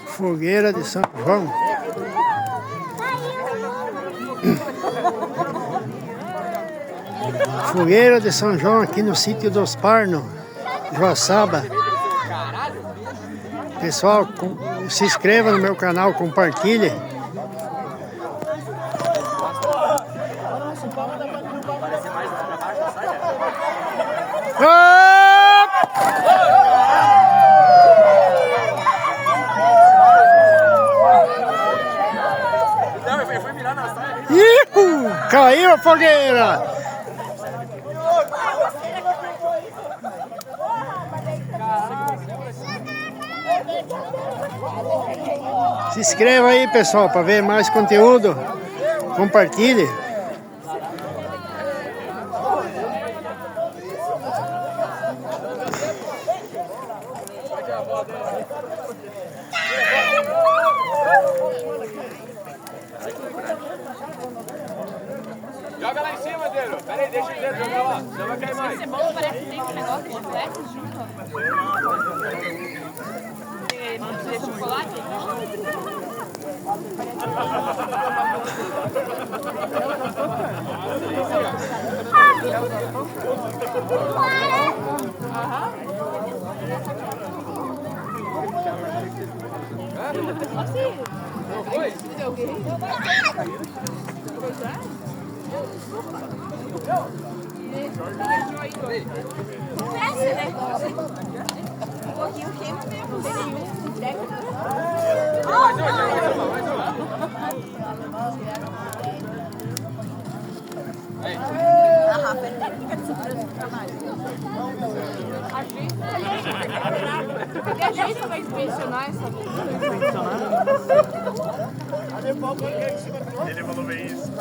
Fogueira de São João. Fogueira de São João aqui no sítio dos Parnos, Joaçaba. Pessoal, se inscreva no meu canal, compartilhe. Caiu a fogueira! Se inscreva aí, pessoal, para ver mais conteúdo. Compartilhe. Joga lá em cima, Deiro. Pera aí, deixa o dedo jogar lá. Não vai cair mais. Esse bolo parece que tem um negócio de chiclete junto. Tem chocolate? Não foi? A gente vai inspecionar essa Ele falou bem isso.